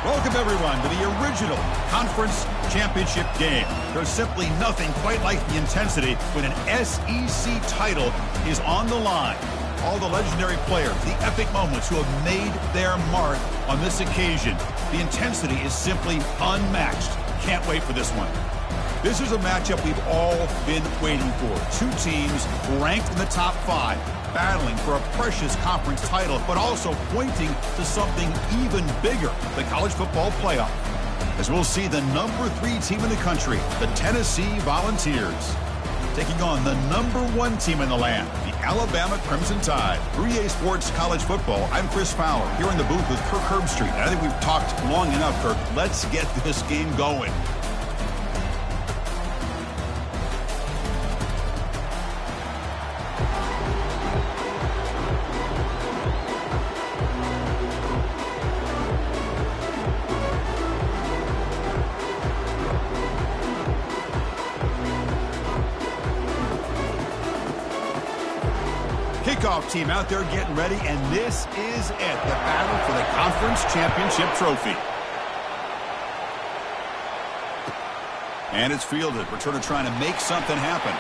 Welcome, everyone, to the original conference championship game. There's simply nothing quite like the intensity when an SEC title is on the line. All the legendary players, the epic moments who have made their mark on this occasion. The intensity is simply unmatched. Can't wait for this one. This is a matchup we've all been waiting for. Two teams ranked in the top 5, battling for a precious conference title, but also pointing to something even bigger, the college football playoff. As we'll see the number 3 team in the country, the Tennessee Volunteers, taking on the number 1 team in the land, the Alabama Crimson Tide. For EA Sports College Football, I'm Chris Fowler, here in the booth with Kirk Herbstreit. And I think we've talked long enough, Kirk. Let's get this game going. Kickoff team out there getting ready, and this is it, the battle for the conference championship trophy. And it's fielded. Returner trying to make something happen.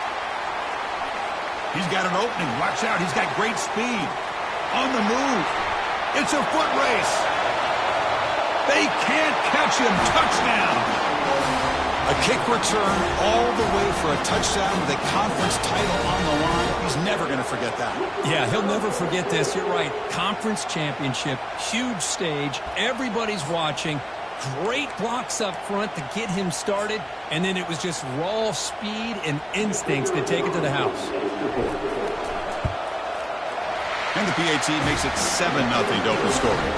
He's got an opening. Watch out. He's got great speed. On the move. It's a foot race. They can't catch him. Touchdown. A kick return all the way for a touchdown with a conference title on the line. He's never going to forget that. Yeah, he'll never forget this. You're right. Conference championship, huge stage. Everybody's watching. Great blocks up front to get him started. And then it was just raw speed and instincts to take it to the house. And the PAT makes it 7-0 to open scoring.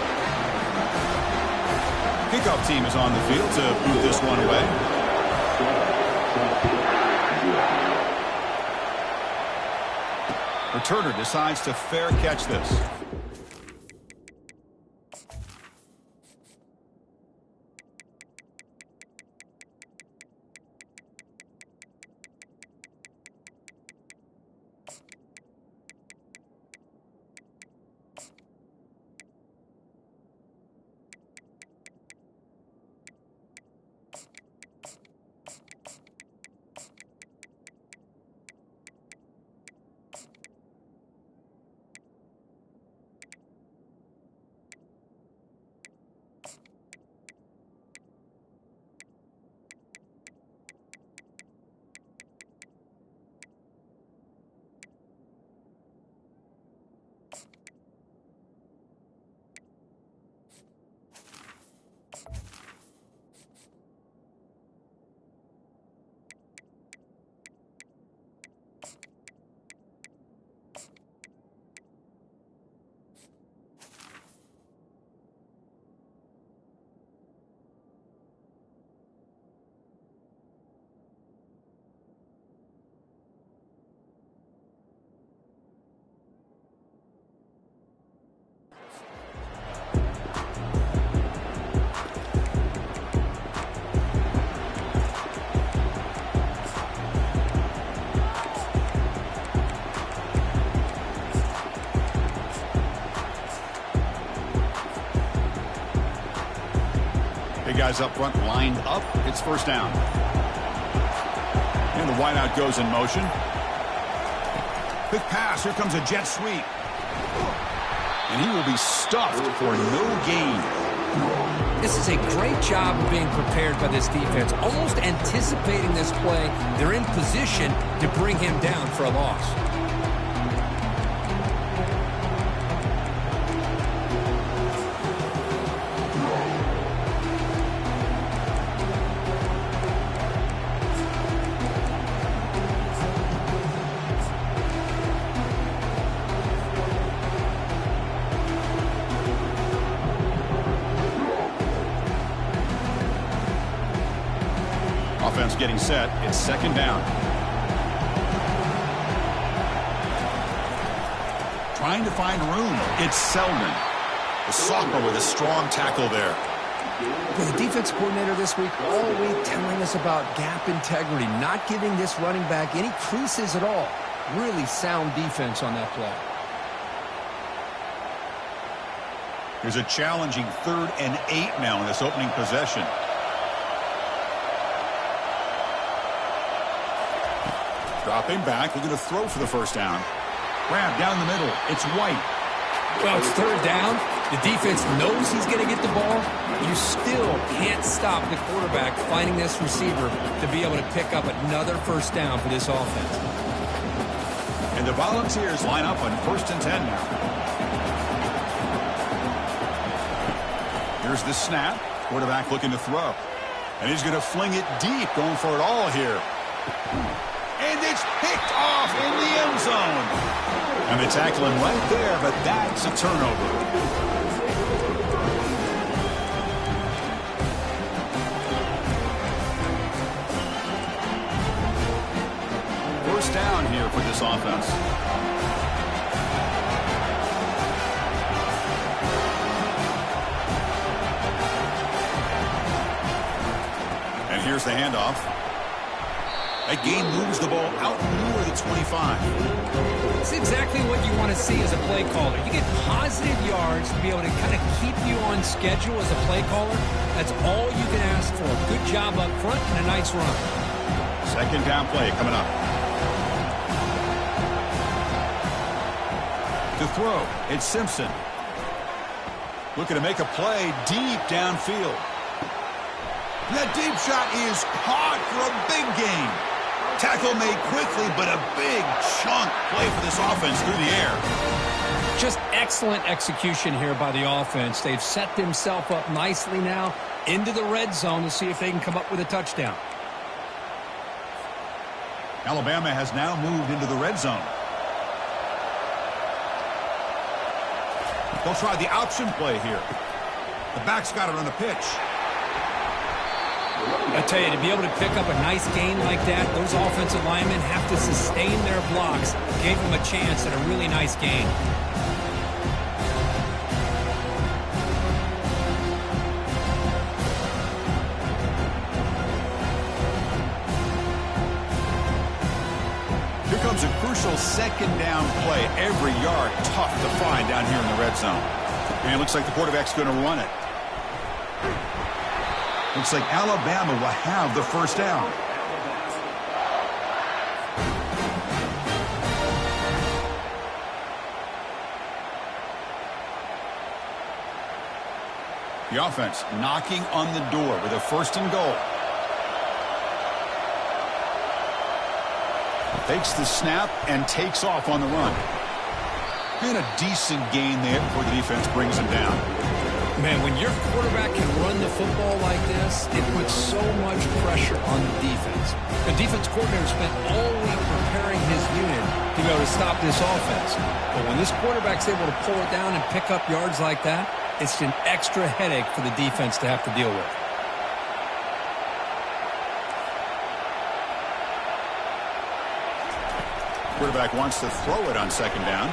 Kickoff team is on the field to boot this one away. Returner decides to fair catch this. Guys up front lined up. It's first down. And the wideout goes in motion. Quick pass. Here comes a jet sweep. And he will be stuffed for no gain. This is a great job of being prepared by this defense. Almost anticipating this play. They're in position to bring him down for a loss. Offense getting set. It's second down. Trying to find room. It's Selden. The sophomore with a strong tackle there. Well, the defense coordinator this week all week telling us about gap integrity, not giving this running back any creases at all. Really sound defense on that play. Here's a challenging 3rd and 8 now in this opening possession. Dropping back, looking to throw for the first down. Grab down the middle. It's White. Well, it's 3rd down. The defense knows he's going to get the ball. You still can't stop the quarterback finding this receiver to be able to pick up another first down for this offense. And the Volunteers line up on 1st and 10 now. Here's the snap. Quarterback looking to throw. And he's going to fling it deep, going for it all here. And it's picked off in the end zone. And they tackle him right there, but that's a turnover. First down here for this offense. And here's the handoff. That gain moves the ball out near the 25. It's exactly what you want to see as a play caller. You get positive yards to be able to kind of keep you on schedule as a play caller. That's all you can ask for. Good job up front and a nice run. 2nd down play coming up. To throw, it's Simpson. Looking to make a play deep downfield. That deep shot is caught for a big gain. Tackle made quickly, but a big chunk play for this offense through the air. Just excellent execution here by the offense. They've set themselves up nicely now into the red zone to see if they can come up with a touchdown. Alabama has now moved into the red zone. They'll try the option play here. The back's got it on the pitch. I tell you, to be able to pick up a nice gain like that, those offensive linemen have to sustain their blocks. Gave them a chance at a really nice gain. Here comes a crucial 2nd down play. Every yard tough to find down here in the red zone. And it looks like the quarterback's going to run it. Looks like Alabama will have the first down. The offense knocking on the door with a 1st and goal. Takes the snap and takes off on the run. And a decent gain there before the defense brings him down. Man, when your quarterback can run the football like this, it puts so much pressure on the defense. The defense coordinator spent all week preparing his unit to be able to stop this offense. But when this quarterback's able to pull it down and pick up yards like that, it's an extra headache for the defense to have to deal with. Quarterback wants to throw it on 2nd down.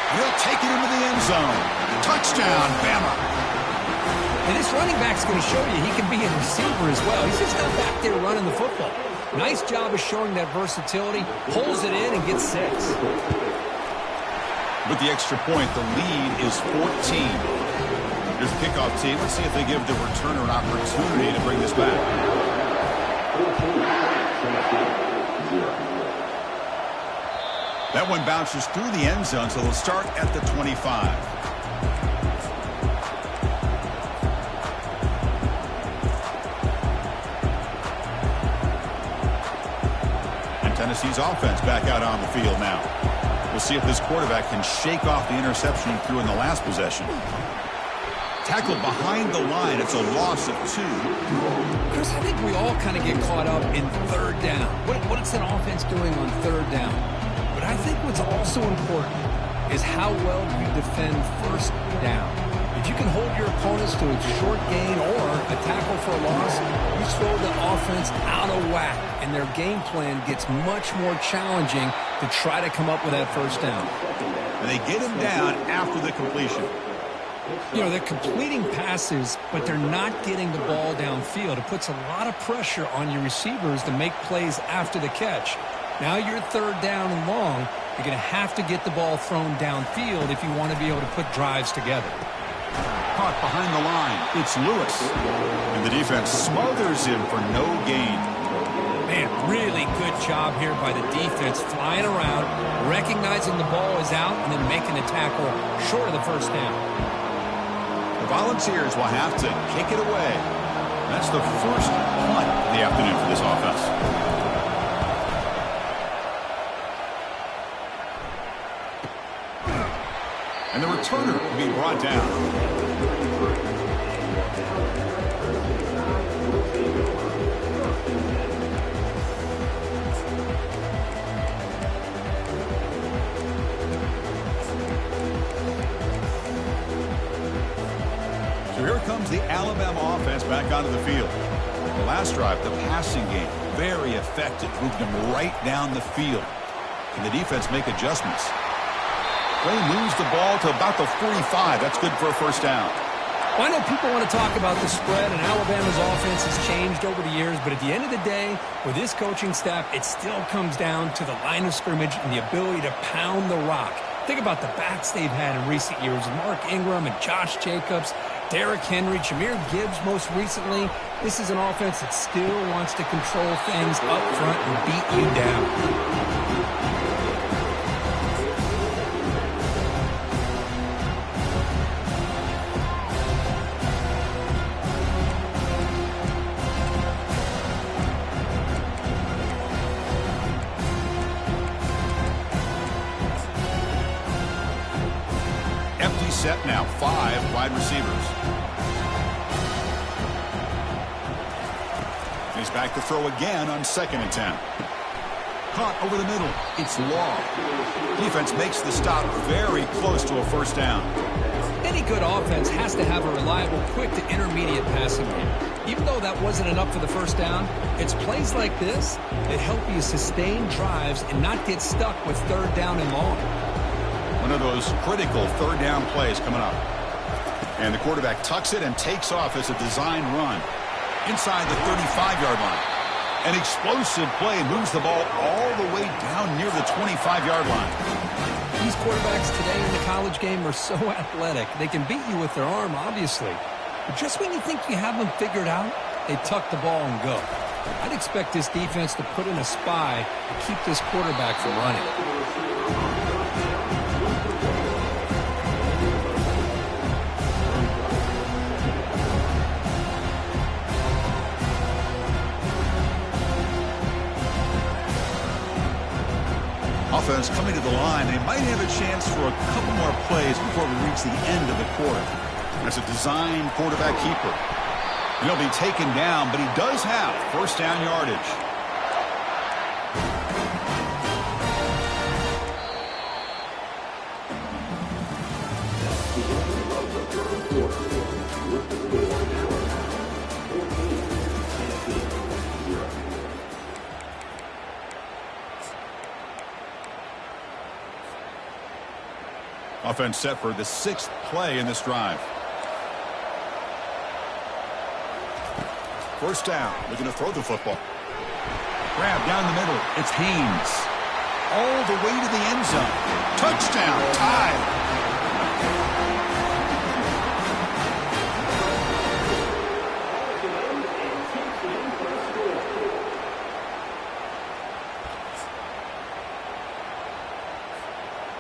He'll take it into the end zone. Touchdown, Bama. And this running back's going to show you he can be a receiver as well. He's just not back there running the football. Nice job of showing that versatility. Pulls it in and gets 6. With the extra point, the lead is 14. Here's the kickoff team. Let's see if they give the returner an opportunity to bring this back. That one bounces through the end zone, so they'll start at the 25. And Tennessee's offense back out on the field now. We'll see if this quarterback can shake off the interception he threw in the last possession. Tackled behind the line. It's a loss of 2. Chris, I think we all kind of get caught up in 3rd down. What is an offense doing on 3rd down? But I think what's also important is how well you defend 1st down. If you can hold your opponents to a short gain or a tackle for a loss, you throw the offense out of whack, and their game plan gets much more challenging to try to come up with that 1st down. And they get him down after the completion. You know, they're completing passes, but they're not getting the ball downfield. It puts a lot of pressure on your receivers to make plays after the catch. Now you're 3rd down and long. You're going to have to get the ball thrown downfield if you want to be able to put drives together. Caught behind the line. It's Lewis. And the defense smothers him for no gain. Man, really good job here by the defense, flying around, recognizing the ball is out, and then making the tackle short of the first down. The Volunteers will have to kick it away. That's the first punt of the afternoon for this offense. And the returner will be brought down. So here comes the Alabama offense back onto the field. The last drive, the passing game, very effective. Moved them right down the field. Can the defense make adjustments? Play moves the ball to about the 45. That's good for a first down. Well, I know people want to talk about the spread, and Alabama's offense has changed over the years, but at the end of the day, with this coaching staff, it still comes down to the line of scrimmage and the ability to pound the rock. Think about the backs they've had in recent years, Mark Ingram and Josh Jacobs, Derrick Henry, Jahmyr Gibbs most recently. This is an offense that still wants to control things up front and beat you down. Set now, 5 wide receivers. He's back to throw again on 2nd and 10. Caught over the middle. It's Law. Defense makes the stop very close to a first down. Any good offense has to have a reliable, quick to intermediate passing game. Even though that wasn't enough for the first down, it's plays like this that help you sustain drives and not get stuck with 3rd down and long. One of those critical 3rd down plays coming up. And the quarterback tucks it and takes off as a design run. Inside the 35-yard line. An explosive play moves the ball all the way down near the 25-yard line. These quarterbacks today in the college game are so athletic. They can beat you with their arm, obviously. But just when you think you have them figured out, they tuck the ball and go. I'd expect this defense to put in a spy to keep this quarterback from running. Offense coming to the line. They might have a chance for a couple more plays before we reach the end of the quarter. That's a design quarterback keeper. He'll be taken down, but he does have first down yardage. Offense set for the 6th play in this drive. First down. Looking to throw the football. Grab down the middle. It's Haynes. All the way to the end zone. Touchdown. Tied.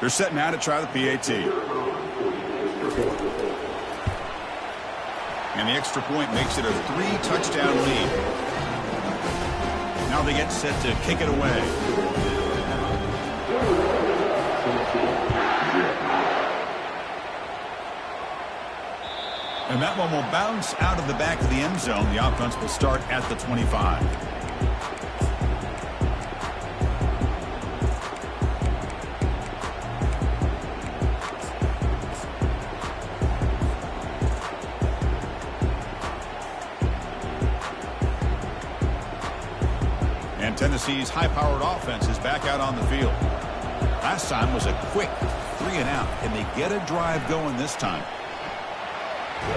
They're set now to try the PAT. And the extra point makes it a 3-touchdown lead. Now they get set to kick it away. And that one will bounce out of the back of the end zone. The offense will start at the 25. Tennessee's high-powered offense is back out on the field. Last time was a quick 3-and-out. Can they get a drive going this time?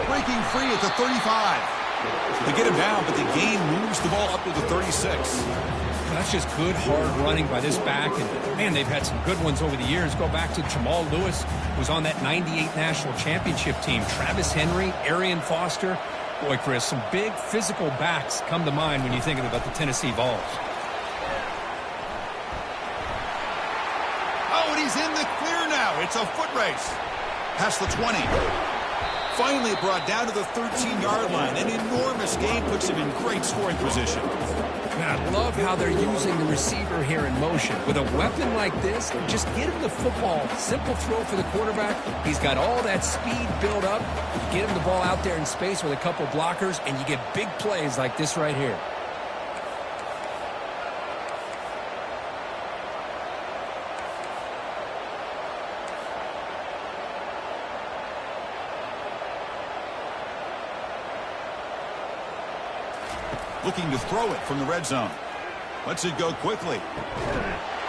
Breaking free at the 35. They get him down, but the gain moves the ball up to the 36. That's just good, hard running by this back. And, man, they've had some good ones over the years. Go back to Jamal Lewis, who was on that 98 National Championship team. Travis Henry, Arian Foster. Boy, Chris, some big physical backs come to mind when you think about the Tennessee Vols. Oh, and he's in the clear now. It's a foot race. Past the 20. Finally brought down to the 13-yard line. An enormous gain puts him in great scoring position. I love how they're using the receiver here in motion. With a weapon like this, just get him the football. Simple throw for the quarterback. He's got all that speed built up. You get him the ball out there in space with a couple blockers, and you get big plays like this right here. Looking to throw it from the red zone. Lets it go quickly.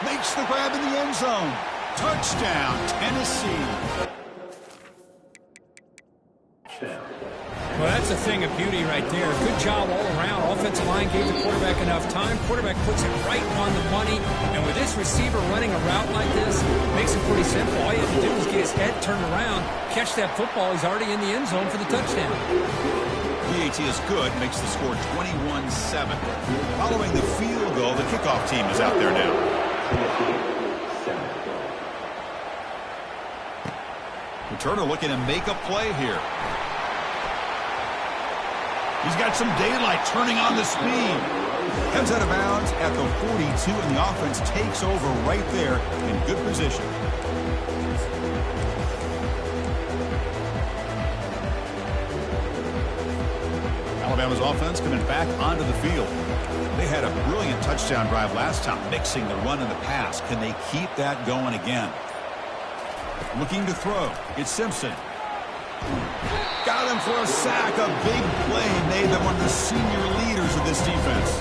Makes the grab in the end zone. Touchdown, Tennessee. Well, that's a thing of beauty right there. Good job all around. Offensive line gave the quarterback enough time. Quarterback puts it right on the money. And with this receiver running a route like this, makes it pretty simple. All you have to do is get his head turned around, catch that football. He's already in the end zone for the touchdown. PAT is good, makes the score 21-7. Following the field goal, the kickoff team is out there now. Returner looking to make a play here. He's got some daylight, turning on the speed. Comes out of bounds at the 42, and the offense takes over right there in good position. Alabama's offense coming back onto the field. They had a brilliant touchdown drive last time, mixing the run and the pass. Can they keep that going again? Looking to throw. It's Simpson. Got him for a sack. A big play made them one of the senior leaders of this defense.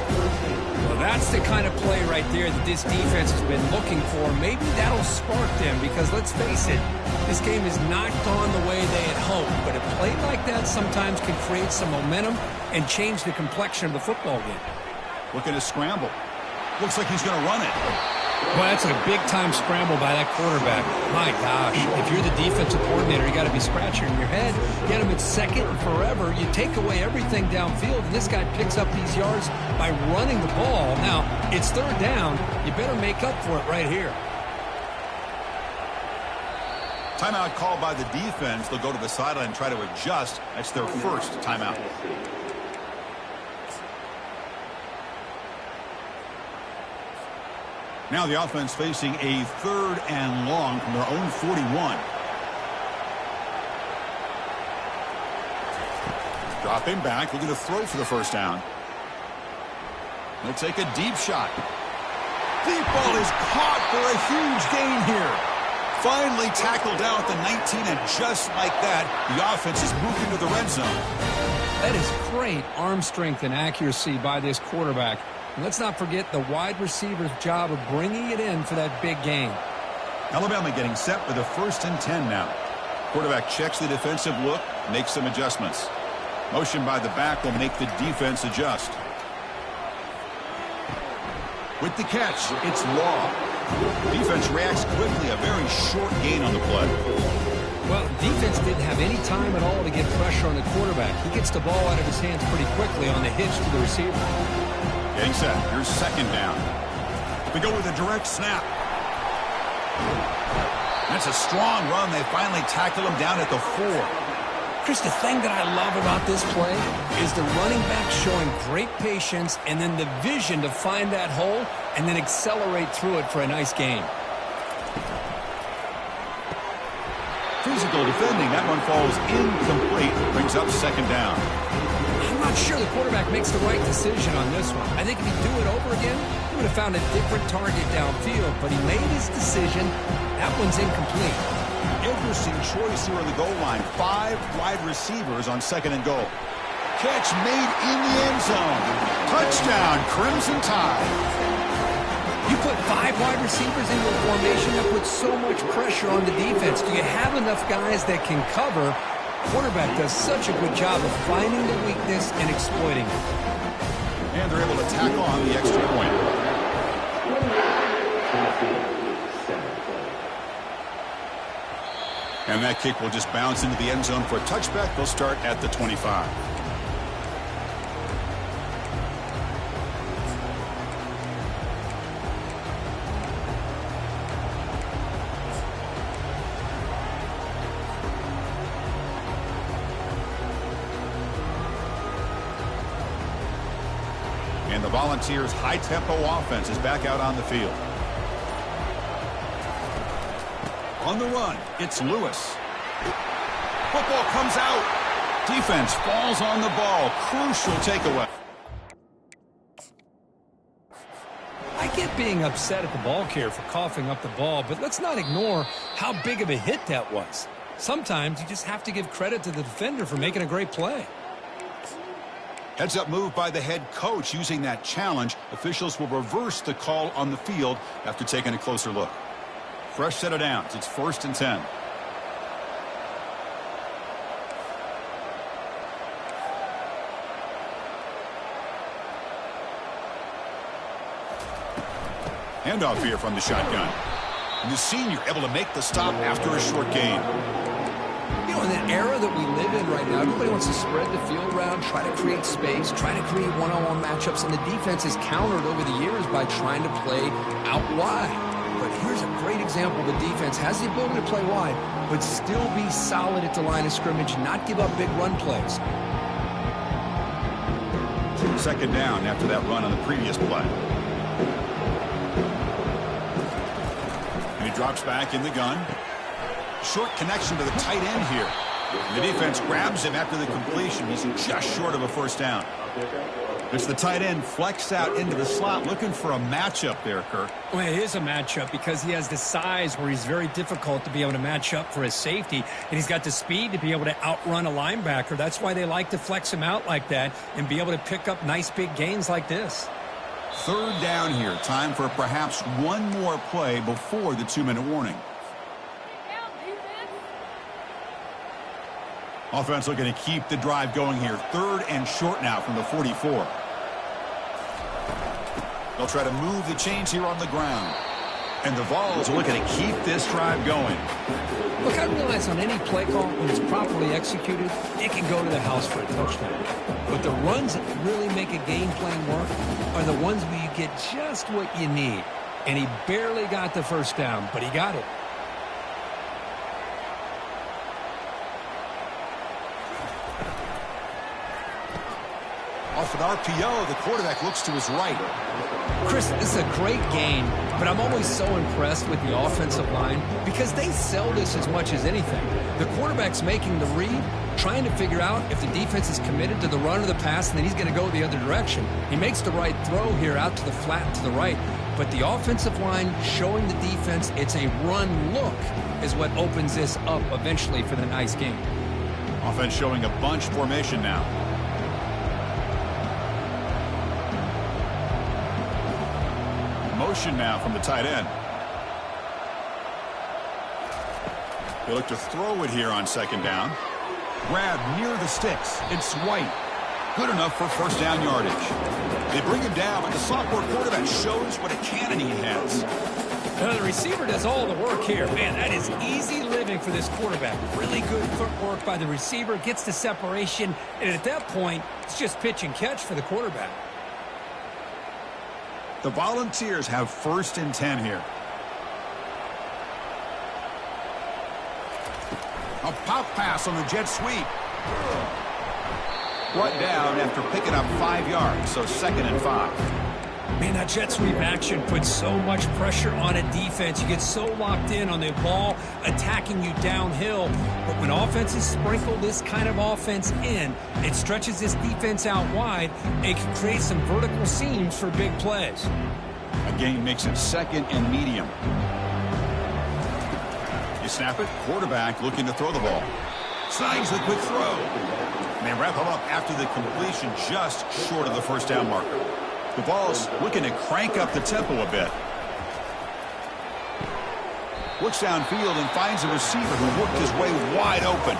Well, that's the kind of play right there that this defense has been looking for. Maybe that'll spark them because, let's face it, this game has not gone the way they had hoped. But a play like that sometimes can create some momentum and change the complexion of the football game. Looking to scramble. Looks like he's going to run it. Well, that's a big-time scramble by that quarterback. My gosh, if you're the defensive coordinator, you got to be scratching your head. Get him at second and forever. You take away everything downfield, and this guy picks up these yards by running the ball. Now, it's third down. You better make up for it right here. Timeout called by the defense. They'll go to the sideline and try to adjust. That's their first timeout. Now the offense facing a third and long from their own 41. Dropping back, looking to throw for the first down. They'll take a deep shot. Deep ball is caught for a huge gain here. Finally tackled down at the 19, and just like that, the offense is moving to the red zone. That is great arm strength and accuracy by this quarterback. And let's not forget the wide receiver's job of bringing it in for that big gain. Alabama getting set for the 1st and 10 now. Quarterback checks the defensive look, makes some adjustments. Motion by the back will make the defense adjust. With the catch, it's Law. Defense reacts quickly, a very short gain on the play. Well, defense didn't have any time at all to get pressure on the quarterback. He gets the ball out of his hands pretty quickly on the hitch to the receiver. Getting set. Here's second down. We go with a direct snap. That's a strong run. They finally tackle him down at the 4. Chris, the thing that I love about this play is the running back showing great patience and then the vision to find that hole and then accelerate through it for a nice gain. Physical defending. That one falls incomplete. Brings up second down. I'm not sure the quarterback makes the right decision on this one. I think if he'd do it over again, he would have found a different target downfield, but he made his decision. That one's incomplete. Interesting choice here on the goal line. 5 wide receivers on second and goal. Catch made in the end zone. Touchdown, Crimson Tide. You put 5 wide receivers into a formation that puts so much pressure on the defense. Do you have enough guys that can cover? Quarterback does such a good job of finding the weakness and exploiting it. And they're able to tack on the extra point. And that kick will just bounce into the end zone for a touchback. They'll start at the 25. And the Volunteers' high-tempo offense is back out on the field. On the run, it's Lewis. Football comes out. Defense falls on the ball. Crucial takeaway. I get being upset at the ball carrier for coughing up the ball, but let's not ignore how big of a hit that was. Sometimes you just have to give credit to the defender for making a great play. Heads-up move by the head coach using that challenge. Officials will reverse the call on the field after taking a closer look. Fresh set of downs. It's 1st and 10. Handoff here from the shotgun. And the senior able to make the stop after a short gain. You know, in the era that we live in right now, everybody wants to spread the field around, try to create space, try to create one-on-one matchups, and the defense is countered over the years by trying to play out wide. But here's a great example. The defense has the ability to play wide, but still be solid at the line of scrimmage, not give up big run plays. 2nd down after that run on the previous play. And he drops back in the gun. Short connection to the tight end here. And the defense grabs him after the completion. He's just short of a 1st down. It's the tight end flexed out into the slot, looking for a matchup there, Kirk. Well, it is a matchup because he has the size where he's very difficult to be able to match up for his safety, and he's got the speed to be able to outrun a linebacker. That's why they like to flex him out like that and be able to pick up nice big gains like this. 3rd down here. Time for perhaps one more play before the 2-minute warning. Offense looking to keep the drive going here. 3rd and short now from the 44. They'll try to move the chains here on the ground. And the Vols are looking to keep this drive going. Look, I realize on any play call, when it's properly executed, it can go to the house for a touchdown. But the runs that really make a game plan work are the ones where you get just what you need. And he barely got the 1st down, but he got it. Off an RPO, the quarterback looks to his right. Chris, this is a great game, but I'm always so impressed with the offensive line because they sell this as much as anything. The quarterback's making the read, trying to figure out if the defense is committed to the run or the pass, and then he's going to go the other direction. He makes the right throw here out to the flat to the right, but the offensive line showing the defense it's a run look is what opens this up eventually for the nice game. Offense showing a bunch formation now. Motion now from the tight end. They look to throw it here on 2nd down. Grab near the sticks. It's White. Good enough for 1st down yardage. They bring him down, but the sophomore quarterback shows what a cannon he has. The receiver does all the work here. Man, that is easy living for this quarterback. Really good footwork by the receiver. Gets the separation. And at that point, it's just pitch and catch for the quarterback. The Volunteers have 1st and 10 here. A pop pass on the jet sweep. Brought down after picking up 5 yards, so 2nd and 5. Man, that jet sweep action puts so much pressure on a defense. You get so locked in on the ball attacking you downhill. But when offenses sprinkle this kind of offense in, it stretches this defense out wide. It can create some vertical seams for big plays. A gain makes it 2nd and medium. You snap it. Quarterback looking to throw the ball. Slides the quick throw. And they wrap him up after the completion just short of the 1st down marker. The Vols looking to crank up the tempo a bit. Looks downfield and finds a receiver who worked his way wide open.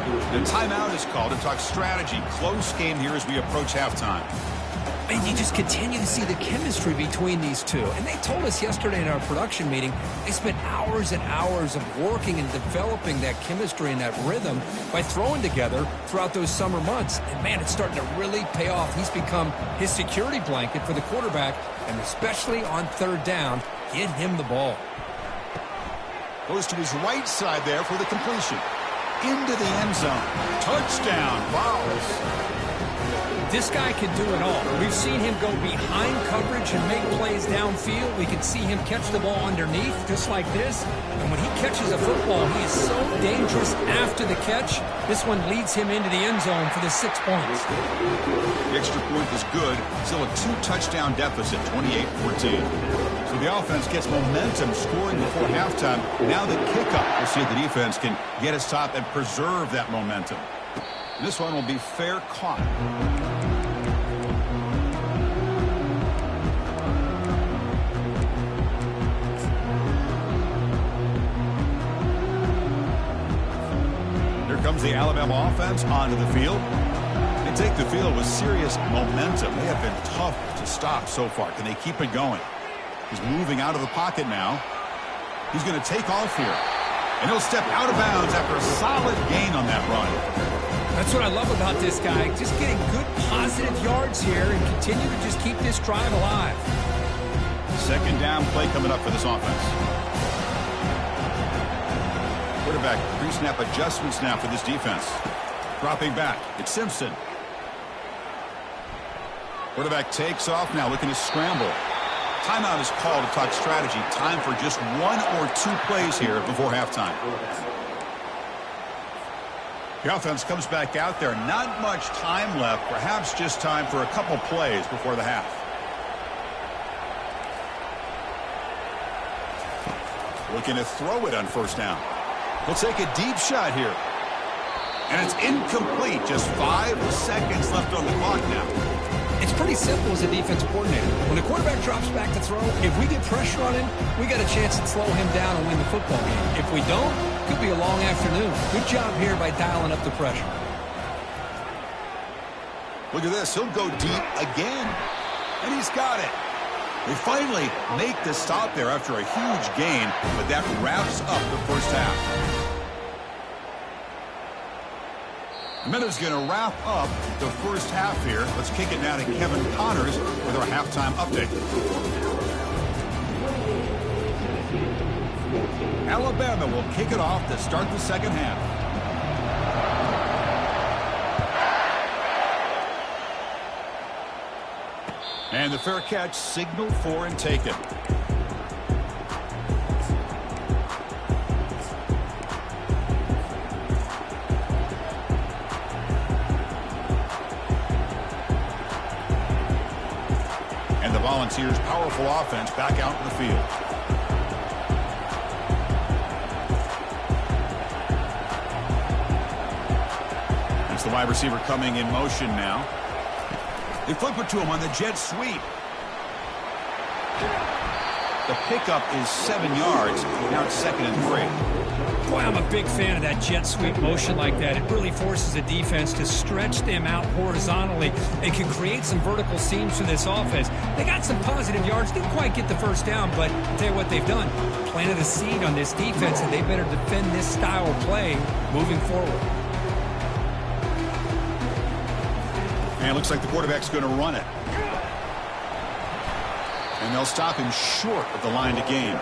The timeout is called to talk strategy. Close game here as we approach halftime. And you just continue to see the chemistry between these two. And they told us yesterday in our production meeting, they spent hours and hours of working and developing that chemistry and that rhythm by throwing together throughout those summer months. And, man, it's starting to really pay off. He's become his security blanket for the quarterback, and especially on third down, get him the ball. Goes to his right side there for the completion. Into the end zone. Touchdown, Vols. This guy can do it all. We've seen him go behind coverage and make plays downfield. We can see him catch the ball underneath, just like this. And when he catches a football, he is so dangerous after the catch. This one leads him into the end zone for the 6 points. The extra point is good. Still a 2-touchdown deficit, 28-14. So the offense gets momentum scoring before halftime. Now the kickoff. We'll see if the defense can get a stop and preserve that momentum. This one will be fair caught. Here comes the Alabama offense onto the field. They take the field with serious momentum. They have been tough to stop so far. Can they keep it going? He's moving out of the pocket now. He's going to take off here. And he'll step out of bounds after a solid gain on that run. That's what I love about this guy. Just getting good positive yards here and continue to just keep this drive alive. Second down play coming up for this offense. Quarterback pre-snap adjustments now for this defense. Dropping back. It's Simpson. Quarterback takes off now, looking to scramble. Timeout is called to talk strategy. Time for just 1 or 2 plays here before halftime. The offense comes back out there. Not much time left. Perhaps just time for a couple plays before the half. Looking to throw it on first down. He'll take a deep shot here. And it's incomplete. Just 5 seconds left on the clock now. It's pretty simple as a defense coordinator. When the quarterback drops back to throw, if we get pressure on him, we got a chance to slow him down and win the football game. If we don't, it could be a long afternoon. Good job here by dialing up the pressure. Look at this. He'll go deep again. And he's got it. They finally make the stop there after a huge gain, but that wraps up the first half. A minute's going to wrap up the first half here. Let's kick it now to Kevin Connors with our halftime update. Alabama will kick it off to start the second half. And the fair catch signaled for and taken. And the Volunteers' powerful offense back out in the field. It's the wide receiver coming in motion now. They flip it to him on the jet sweep. The pickup is 7 yards. Now it's 2nd and 3. Boy, I'm a big fan of that jet sweep motion like that. It really forces the defense to stretch them out horizontally. It can create some vertical seams for this offense. They got some positive yards. Didn't quite get the first down, but I'll tell you what they've done. Planted a seed on this defense, and they better defend this style of play moving forward. And it looks like the quarterback's going to run it. And they'll stop him short of the line to gain.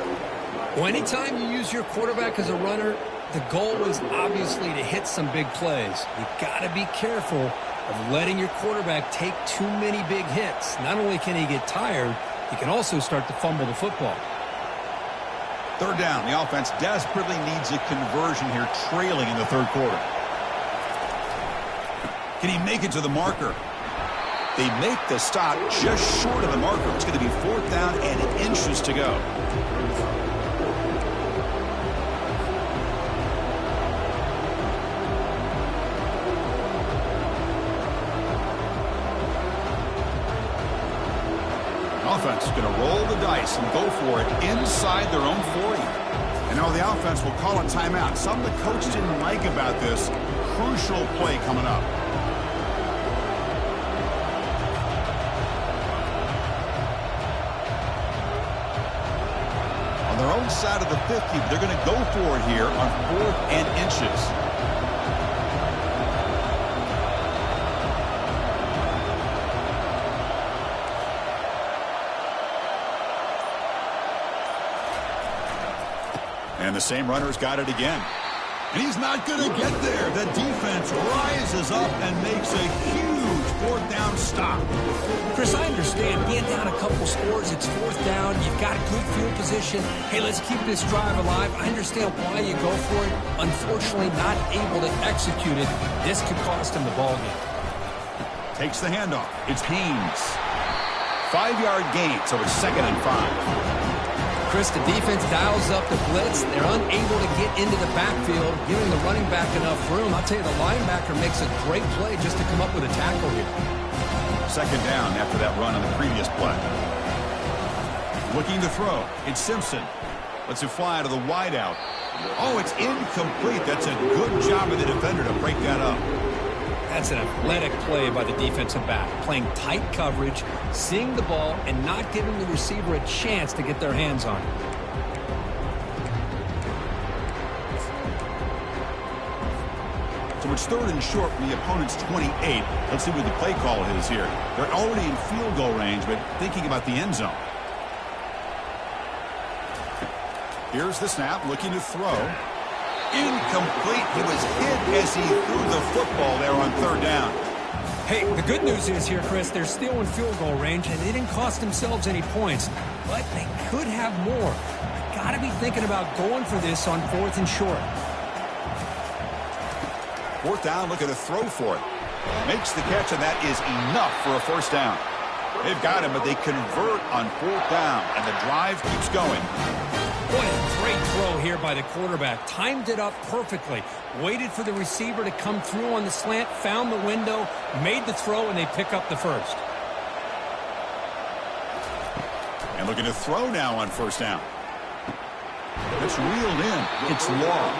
Well, anytime you use your quarterback as a runner, the goal is obviously to hit some big plays. You got to be careful of letting your quarterback take too many big hits. Not only can he get tired, he can also start to fumble the football. Third down. The offense desperately needs a conversion here, trailing in the third quarter. Can he make it to the marker? They make the stop just short of the marker. It's going to be 4th down and inches to go. Offense is going to roll the dice and go for it inside their own 40. And now the offense will call a timeout. Something the coach didn't like about this. crucial play coming up. On their own side of the 50, they're going to go for it here on 4th and inches. And the same runner's got it again. And he's not going to get there. The defense rises up and makes a huge 4th down stop. Chris, I understand being down a couple scores, it's 4th down, you've got good field position. Hey, let's keep this drive alive. I understand why you go for it. Unfortunately, not able to execute it. This could cost him the ball game. Takes the handoff. It's Haynes. 5-yard gain, so it's 2nd and 5. Chris, the defense dials up the blitz. They're unable to get into the backfield, giving the running back enough room. I'll tell you, the linebacker makes a great play just to come up with a tackle here. 2nd down after that run on the previous play. Looking to throw. It's Simpson. Lets it fly out of the wideout. Oh, it's incomplete. That's a good job of the defender to break that up. That's an athletic play by the defensive back, playing tight coverage, seeing the ball, and not giving the receiver a chance to get their hands on it. So it's 3rd and short from the opponent's 28. Let's see what the play call is here. They're already in field goal range, but thinking about the end zone. Here's the snap, looking to throw. Incomplete. He was hit as he threw the football there on 3rd down. Hey, the good news is here, Chris, they're still in field goal range, and they didn't cost themselves any points, but they could have more. Got to be thinking about going for this on 4th and short. 4th down, looking to throw for it. Makes the catch, and that is enough for a 1st down. They've got him, but they convert on 4th down, and the drive keeps going. Boy, a great throw here by the quarterback. Timed it up perfectly. Waited for the receiver to come through on the slant, found the window, made the throw, and they pick up the 1st. And looking to throw now on 1st down. It's reeled in. It's long.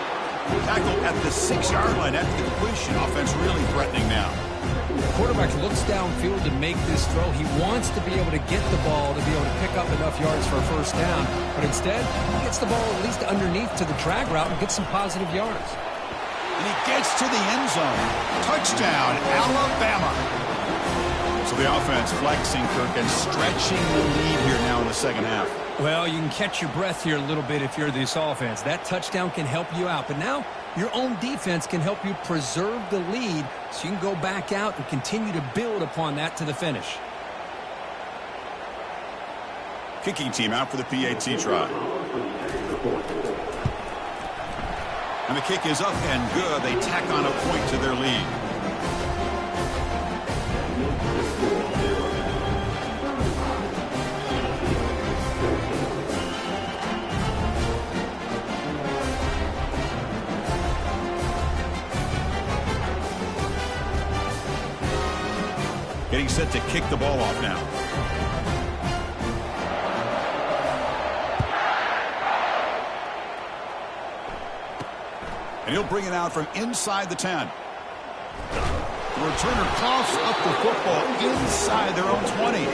Tackle at the 6-yard line after the completion. Offense really threatening now. The quarterback looks downfield to make this throw. He wants to be able to get the ball to be able to pick up enough yards for a 1st down. But instead, he gets the ball at least underneath to the drag route and gets some positive yards. And he gets to the end zone. Touchdown, Alabama. So the offense flexing, Kirk, and stretching the lead here now in the 2nd half. Well, you can catch your breath here a little bit if you're this offense. That touchdown can help you out. But now your own defense can help you preserve the lead so you can go back out and continue to build upon that to the finish. Kicking team out for the PAT try. And the kick is up and good. They tack on a point to their lead. Getting set to kick the ball off now. And he'll bring it out from inside the 10. The returner coughs up the football inside their own 20.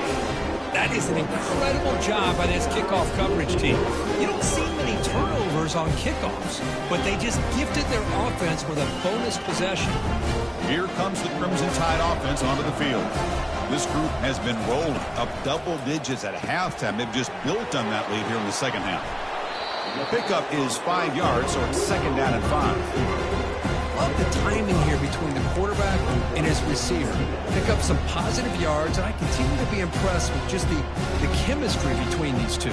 That is an incredible job by this kickoff coverage team. You don't see many turnovers on kickoffs, but they just gifted their offense with a bonus possession. Here comes the Crimson Tide offense onto the field. This group has been rolling up double digits at halftime. They've just built on that lead here in the 2nd half. The pickup is 5 yards, so it's 2nd down and 5. Love the timing here between the quarterback and his receiver. Pick up some positive yards, and I continue to be impressed with just the chemistry between these two.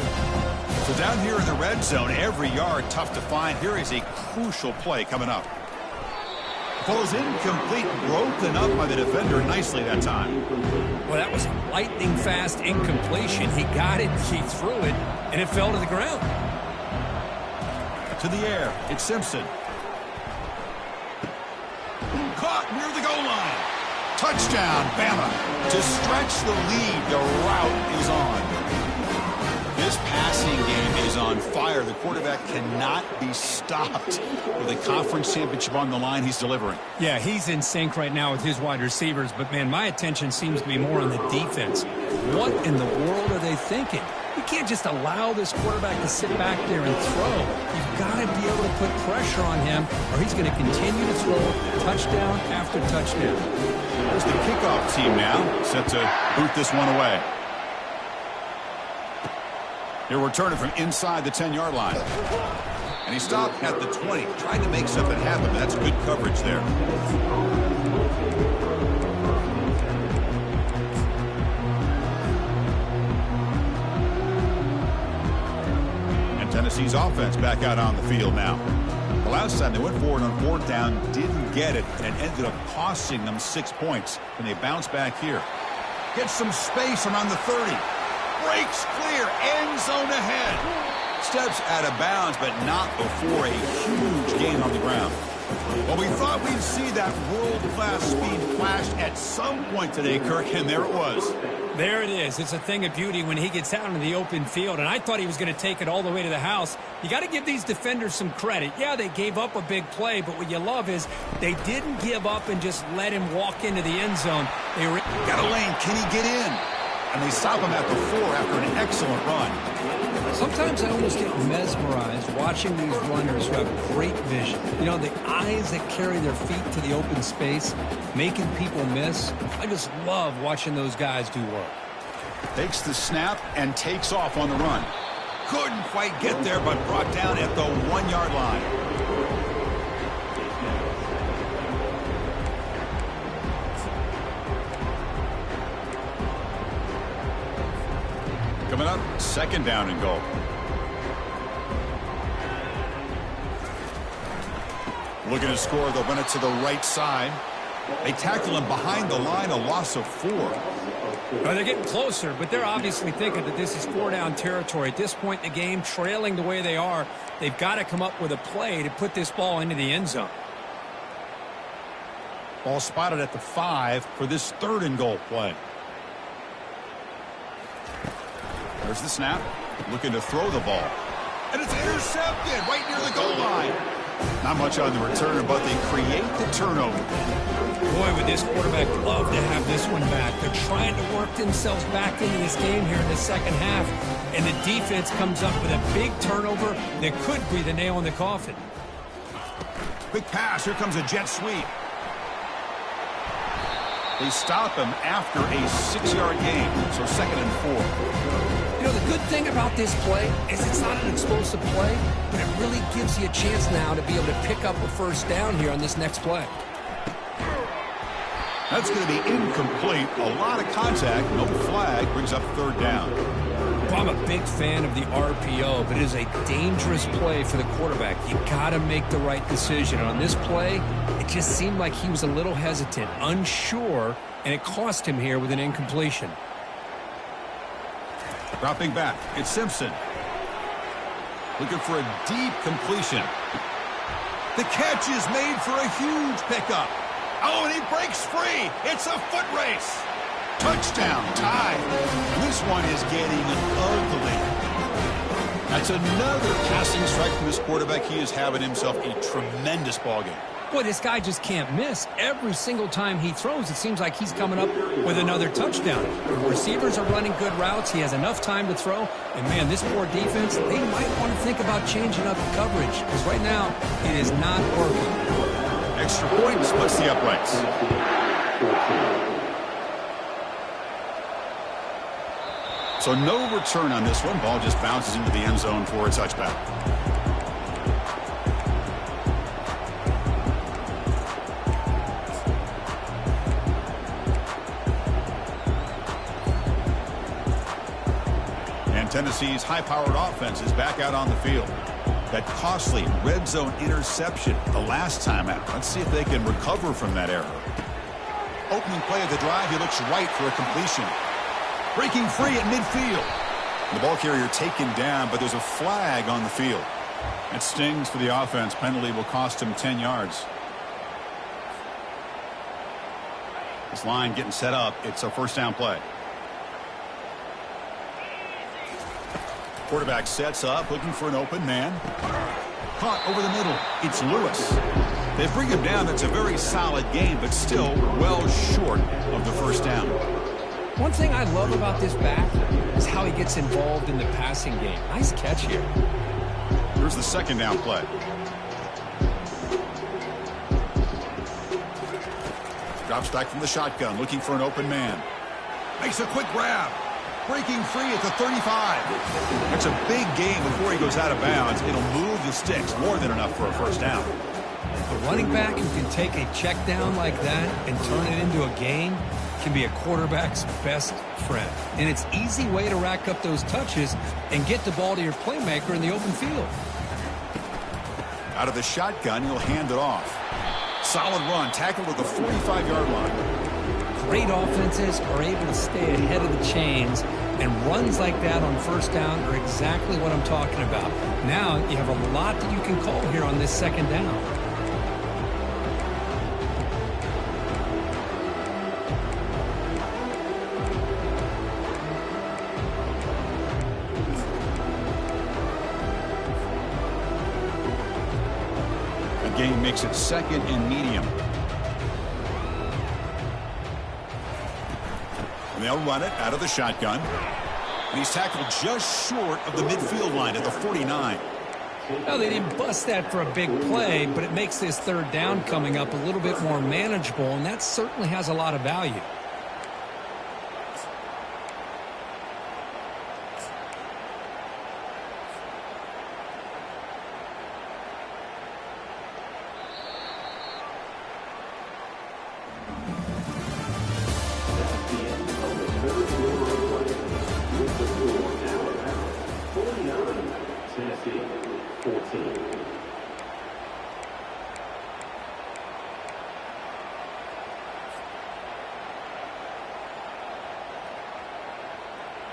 So down here in the red zone, every yard tough to find. Here is a crucial play coming up. Ball is incomplete, broken up by the defender nicely that time. Well, that was a lightning-fast incompletion. He got it, he threw it, and it fell to the ground. To the air, it's Simpson. Caught near the goal line. Touchdown, Bama. To stretch the lead, the route is on. This passing game is on fire. The quarterback cannot be stopped. With a conference championship on the line, he's delivering. Yeah, he's in sync right now with his wide receivers, but, man, my attention seems to be more on the defense. What in the world are they thinking? You can't just allow this quarterback to sit back there and throw. You've got to be able to put pressure on him, or he's going to continue to throw touchdown after touchdown. There's the kickoff team now, set to boot this one away. He'll return it from inside the 10-yard line. And he stopped at the 20, trying to make something happen. That's good coverage there. And Tennessee's offense back out on the field now. The last time they went forward on fourth down, didn't get it, and ended up costing them 6 points. And they bounce back here. Get some space around the 30. Breaks clear, end zone ahead. Steps out of bounds, but not before a huge gain on the ground. Well, we thought we'd see that world-class speed flash at some point today, Kirk, and there it was. There it is. It's a thing of beauty when he gets out in the open field, and I thought he was going to take it all the way to the house. You got to give these defenders some credit. Yeah, they gave up a big play, but what you love is they didn't give up and just let him walk into the end zone. They were got a lane. Can he get in? And they stop him at the 4 after an excellent run. Sometimes I almost get mesmerized watching these runners who have great vision. You know, the eyes that carry their feet to the open space, making people miss. I just love watching those guys do work. Takes the snap and takes off on the run. Couldn't quite get there, but brought down at the 1-yard line. Coming up, second down and goal. Looking to score, they'll run it to the right side. They tackle him behind the line, a loss of 4. Well, they're getting closer, but they're obviously thinking that this is 4-down territory. At this point in the game, trailing the way they are, they've got to come up with a play to put this ball into the end zone. Ball spotted at the 5 for this third and goal play. There's the snap. Looking to throw the ball. And it's intercepted right near the goal line. Not much on the return, but they create the turnover. Boy, would this quarterback love to have this one back. They're trying to work themselves back into this game here in the second half. And the defense comes up with a big turnover that could be the nail in the coffin. Quick pass. Here comes a jet sweep. They stop him after a 6-yard gain. So 2nd and 4. You know, the good thing about this play is it's not an explosive play, but it really gives you a chance now to be able to pick up a first down here on this next play. That's going to be incomplete. A lot of contact. No flag. Brings up third down. Well, I'm a big fan of the RPO, but it is a dangerous play for the quarterback. You got to make the right decision. On this play, it just seemed like he was a little hesitant, unsure, and it cost him here with an incompletion. Dropping back, it's Simpson. Looking for a deep completion. The catch is made for a huge pickup. Oh, and he breaks free. It's a foot race. Touchdown, tied. This one is getting ugly. That's another passing strike from this quarterback. He is having himself a tremendous ballgame. Boy, this guy just can't miss. Every single time he throws, it seems like he's coming up with another touchdown. Receivers are running good routes. He has enough time to throw. And, man, this poor defense, they might want to think about changing up coverage. Because right now, it is not working. Extra point splits the uprights. So no return on this one. Ball just bounces into the end zone for a touchback. Tennessee's high-powered offense is back out on the field. That costly red zone interception the last time out. Let's see if they can recover from that error. Opening play of the drive, he looks right for a completion. Breaking free at midfield. The ball carrier taken down, but there's a flag on the field. It stings for the offense. Penalty will cost him 10 yards. This line getting set up. It's a first down play. Quarterback sets up, looking for an open man. Caught over the middle. It's Lewis. They bring him down. That's a very solid game, but still well short of the first down. One thing I love about this back is how he gets involved in the passing game. Nice catch here. Here's the second down play. Drops back from the shotgun, looking for an open man. Makes a quick grab. Breaking free at the 35. That's a big gain before he goes out of bounds. It'll move the sticks, more than enough for a first down. A running back who can take a check down like that and turn it into a gain can be a quarterback's best friend. And it's an easy way to rack up those touches and get the ball to your playmaker in the open field. Out of the shotgun, he'll hand it off. Solid run, tackled at the 45-yard line. Great offenses are able to stay ahead of the chains, and runs like that on first down are exactly what I'm talking about. Now you have a lot that you can call here on this second down. The game makes it second and medium. And they'll run it out of the shotgun. And he's tackled just short of the midfield line at the 49. Well, they didn't bust that for a big play, but it makes this third down coming up a little bit more manageable, and that certainly has a lot of value.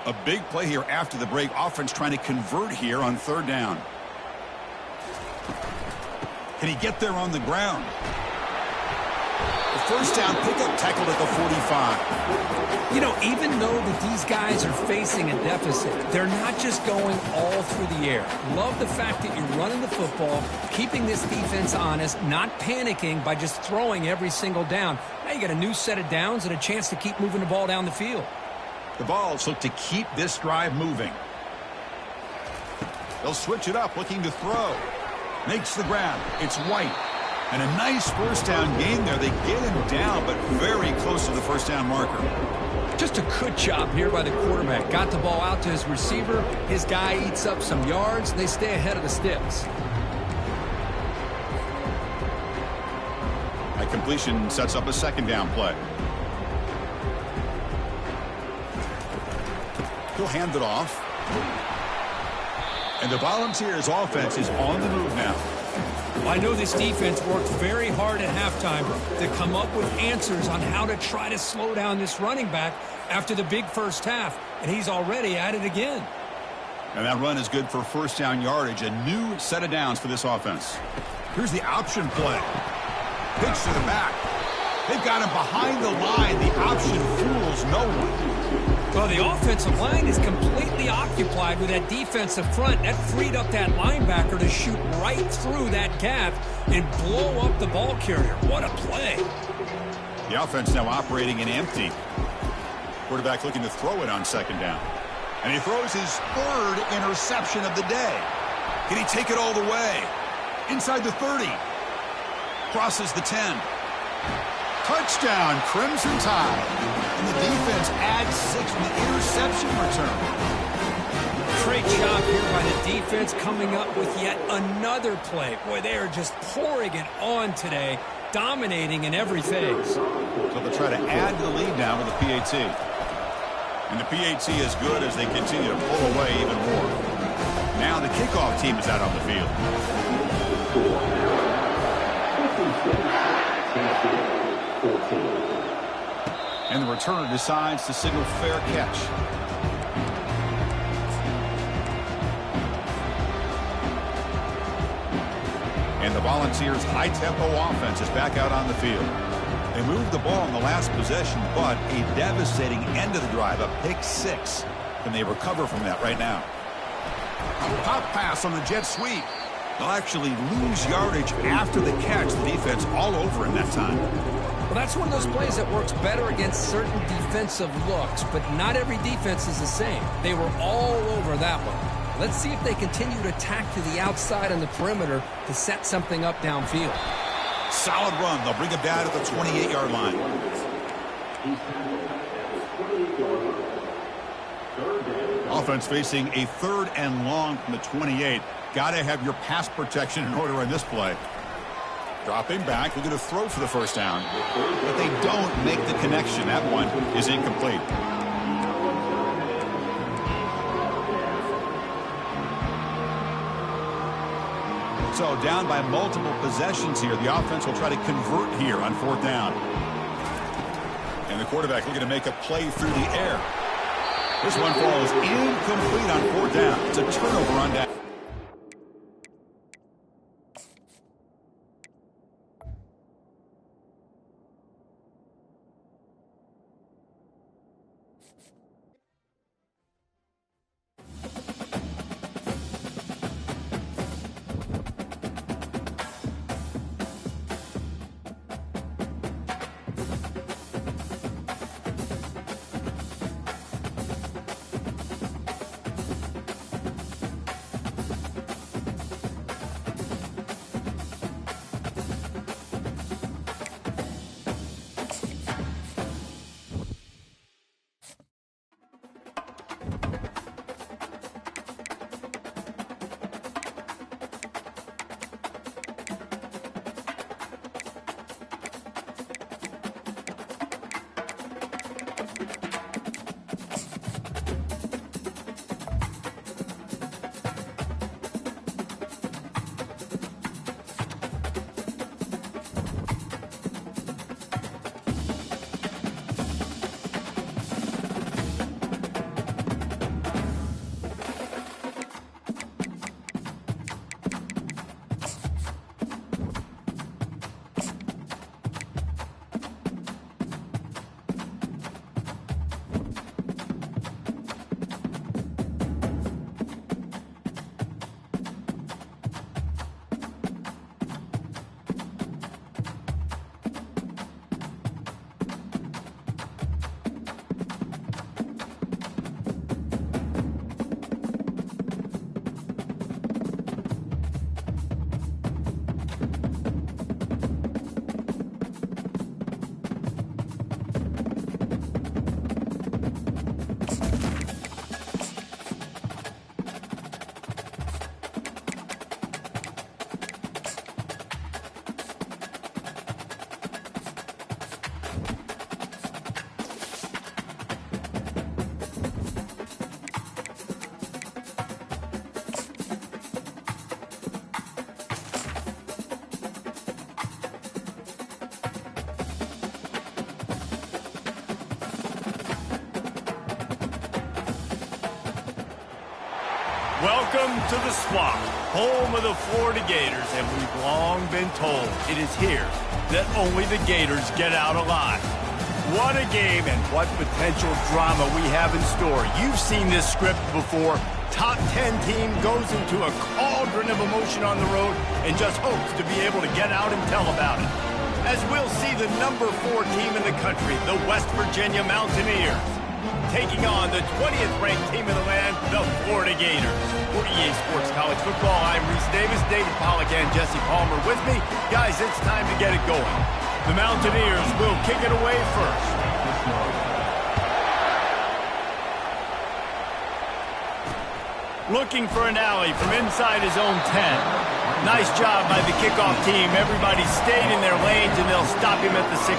A big play here after the break. Offense trying to convert here on third down. Can he get there on the ground? The first down pickup, tackled at the 45. You know, even though that these guys are facing a deficit, they're not just going all through the air. Love the fact that you're running the football, keeping this defense honest, not panicking by just throwing every single down. Now you got a new set of downs and a chance to keep moving the ball down the field. The Vols look to keep this drive moving. They'll switch it up, looking to throw. Makes the grab. It's White. And a nice first down gain there. They get him down, but very close to the first down marker. Just a good job here by the quarterback. Got the ball out to his receiver. His guy eats up some yards. They stay ahead of the sticks. That completion sets up a second down play. He'll hand it off. And the Volunteers offense is on the move now. Well, I know this defense worked very hard at halftime to come up with answers on how to try to slow down this running back after the big first half, and he's already at it again. And that run is good for first down yardage, a new set of downs for this offense. Here's the option play. Pitch to the back. They've got him behind the line. The option fools no one. Well, the offensive line is completely occupied with that defensive front. That freed up that linebacker to shoot right through that gap and blow up the ball carrier. What a play. The offense now operating in empty. Quarterback looking to throw it on second down. And he throws his third interception of the day. Can he take it all the way? Inside the 30. Crosses the 10. Touchdown, Crimson Tide. And the defense adds 6 with the interception return. Great job here by the defense coming up with yet another play. Boy, they are just pouring it on today, dominating in every phase. So they'll try to add to the lead now with the PAT. And the PAT is good as they continue to pull away even more. Now the kickoff team is out on the field. And the returner decides to signal fair catch. And the Volunteers' high-tempo offense is back out on the field. They moved the ball in the last possession, but a devastating end of the drive, a pick 6. Can they recover from that right now? Pop pass on the jet sweep. They'll actually lose yardage after the catch. The defense all over him that time. Well, that's one of those plays that works better against certain defensive looks, but not every defense is the same. They were all over that one. Let's see if they continue to attack to the outside on the perimeter to set something up downfield. Solid run. They'll bring it down at the 28-yard line. Offense facing a 3rd and long from the 28. Got to have your pass protection in order on this play. Dropping back, looking to throw for the first down. But they don't make the connection. That one is incomplete. So down by multiple possessions here. The offense will try to convert here on 4th down. And the quarterback looking to make a play through the air. This one falls incomplete on 4th down. It's a turnover on down. Welcome to the Swamp, home of the Florida Gators, and we've long been told it is here that only the Gators get out alive. What a game and what potential drama we have in store. You've seen this script before. Top 10 team goes into a cauldron of emotion on the road and just hopes to be able to get out and tell about it. As we'll see the number 4 team in the country, the West Virginia Mountaineers, taking on the 20th ranked team in the land, the Florida Gators. For EA Sports College Football, I'm Reese Davis, David Pollack, and Jesse Palmer with me. Guys, it's time to get it going. The Mountaineers will kick it away first. Looking for an alley from inside his own 10. Nice job by the kickoff team. Everybody stayed in their lanes, and they'll stop him at the 16.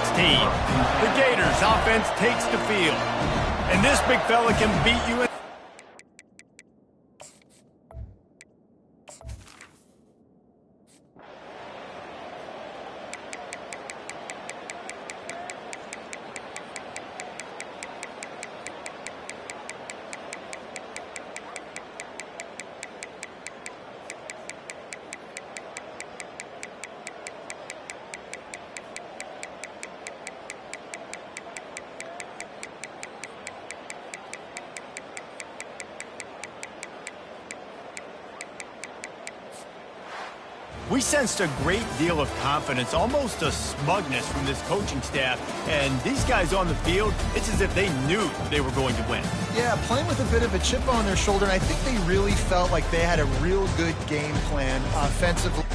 The Gators offense takes the field. And this big fella can beat you in. We sensed a great deal of confidence, almost a smugness from this coaching staff. And these guys on the field, it's as if they knew they were going to win. Yeah, playing with a bit of a chip on their shoulder, and I think they really felt like they had a real good game plan offensively.